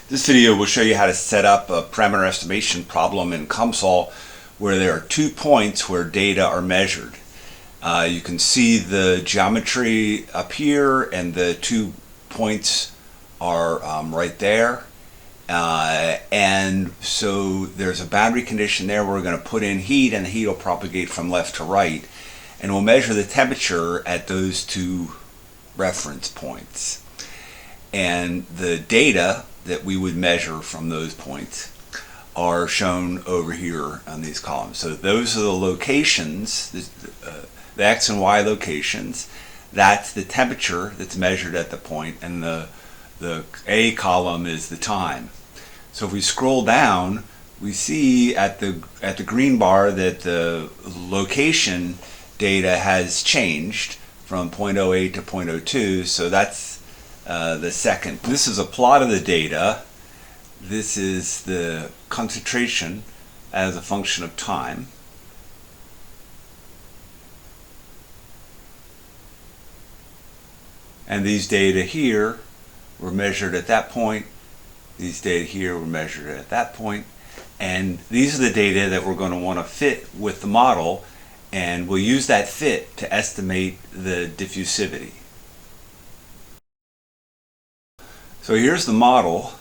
This video will show you how to set up a parameter estimation problem in Comsol where there are 2 points where data are measured. You can see the geometry up here, and the 2 points are right there. And so there's a boundary condition there. We're going to put in heat, and the heat will propagate from left to right. And we'll measure the temperature at those 2 reference points. And the data that we would measure from those points are shown over here on these columns. So those are the locations, the X and Y locations. That's the temperature that's measured at the point, and the A column is the time. So if we scroll down, we see at the green bar that the location data has changed from 0.08 to 0.02, so that's the second. This is a plot of the data. This is the concentration as a function of time. And these data here were measured at that point. These data here were measured at that point. And these are the data that we're going to want to fit with the model, and we'll use that fit to estimate the diffusivity. So here's the model.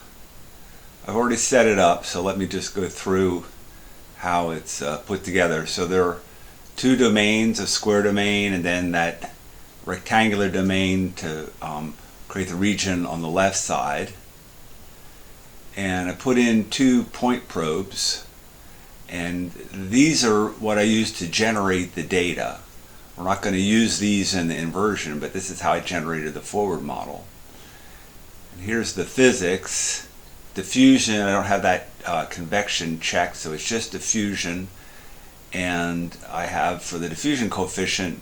I've already set it up, so let me just go through how it's put together. So there are 2 domains, a square domain and then that rectangular domain to create the region on the left side. And I put in 2 point probes, and these are what I use to generate the data. We're not going to use these in the inversion, but this is how I generated the forward model. And here's the physics. Diffusion, I don't have that convection checked, so it's just diffusion. And I have, for the diffusion coefficient,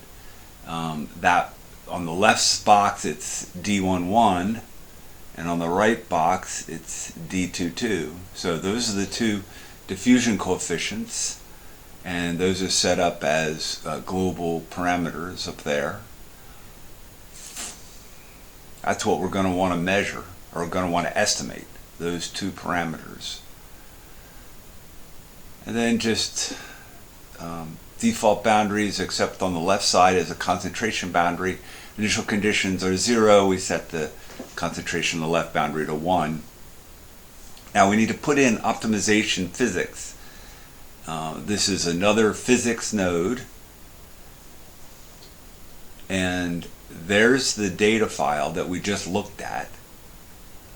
that on the left box it's D11, and on the right box it's D22. So those are the 2 diffusion coefficients, and those are set up as global parameters up there. That's what we're going to want to measure, or going to want to estimate, those 2 parameters. And then just default boundaries, except on the left side is a concentration boundary. Initial conditions are 0. We set the concentration on the left boundary to 1. Now we need to put in optimization physics. This is another physics node, and there's the data file that we just looked at.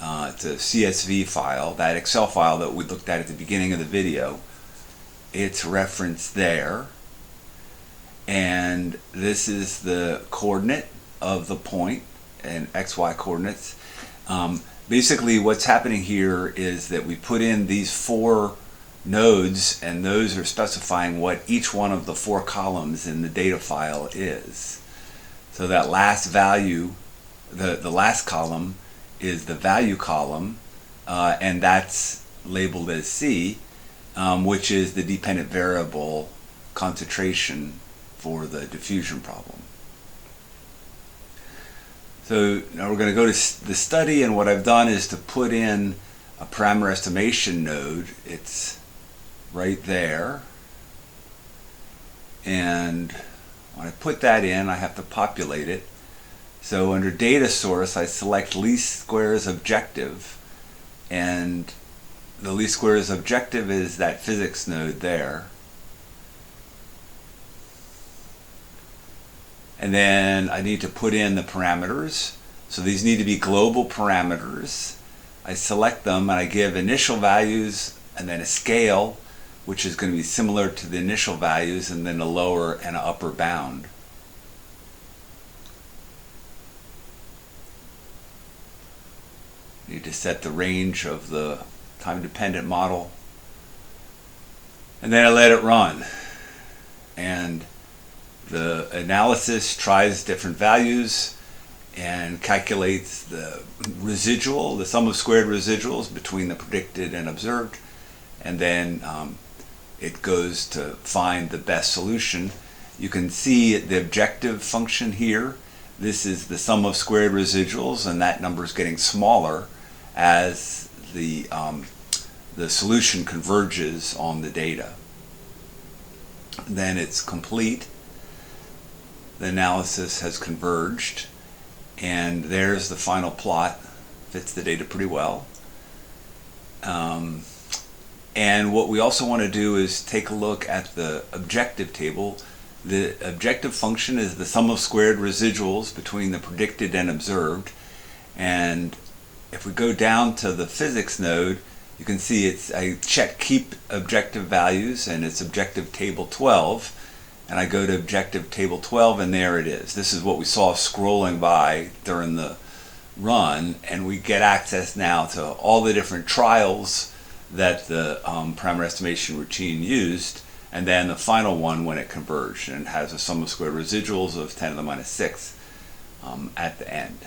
It's a CSV file, that Excel file that we looked at the beginning of the video. It's referenced there, and this is the coordinate of the point and XY coordinates. Basically what's happening here is that we put in these 4 nodes, and those are specifying what each one of the 4 columns in the data file is. So that last value, the last column is the value column, and that's labeled as C, which is the dependent variable concentration for the diffusion problem. So now we're going to go to the study, and what I've done is to put in a parameter estimation node. It's right there, and when I put that in, I have to populate it. So under data source, I select least squares objective, and the least squares objective is that physics node there. And then I need to put in the parameters. So these need to be global parameters. I select them, and I give initial values and then a scale, which is going to be similar to the initial values, and then a lower and an upper bound. Need to set the range of the time-dependent model, and then I let it run. And the analysis tries different values and calculates the residual, the sum of squared residuals between the predicted and observed, and then it goes to find the best solution. You can see the objective function here. This is the sum of squared residuals, and that number is getting smaller as the solution converges on the data. Then it's complete. The analysis has converged, and there's the final plot. Fits the data pretty well. And what we also want to do is take a look at the objective table. The objective function is the sum of squared residuals between the predicted and observed. And if we go down to the physics node, you can see I check keep objective values, and it's objective table 12. And I go to objective table 12, and there it is. This is what we saw scrolling by during the run, and we get access now to all the different trials that the parameter estimation routine used, and then the final one when it converged, and has a sum of squared residuals of 10 to the minus 6 at the end.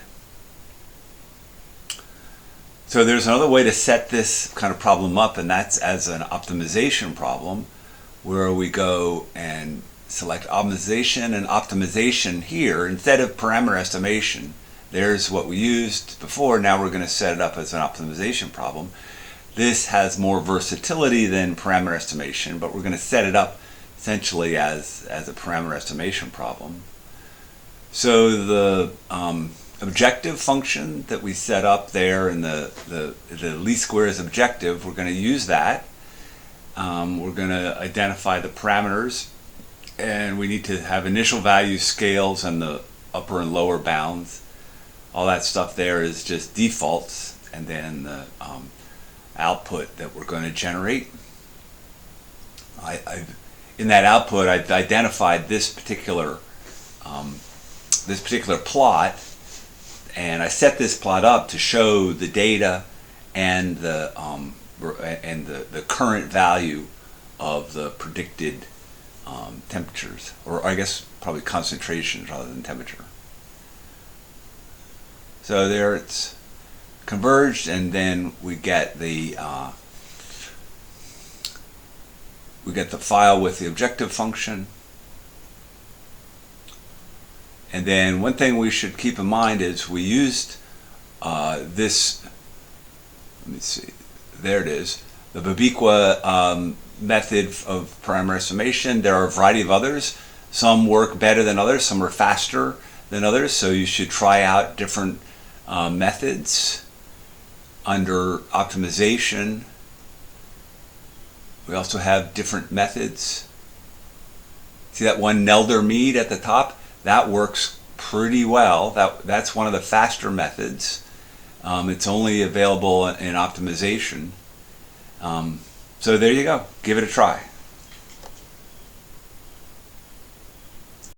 So there's another way to set this kind of problem up, and that's as an optimization problem, where we go and select optimization and optimization here instead of parameter estimation. There's what we used before. Now we're going to set it up as an optimization problem. This has more versatility than parameter estimation, but we're going to set it up essentially as a parameter estimation problem. So the objective function that we set up there in the least squares objective, we're going to use that. We're going to identify the parameters, and we need to have initial value scales and the upper and lower bounds. All that stuff there is just defaults, and then the output that we're going to generate. In that output, I've identified this particular plot, and I set this plot up to show the data and the current value of the predicted temperatures, or I guess probably concentrations rather than temperature. So there it's converged, and then we get the file with the objective function. And then one thing we should keep in mind is we used this, let me see, there it is, the Babiqua method of parameter estimation. There are a variety of others. Some work better than others, some are faster than others, so you should try out different methods. Under optimization, we also have different methods. See that one Nelder-Mead at the top? That works pretty well. That's one of the faster methods. It's only available in optimization. So there you go. Give it a try.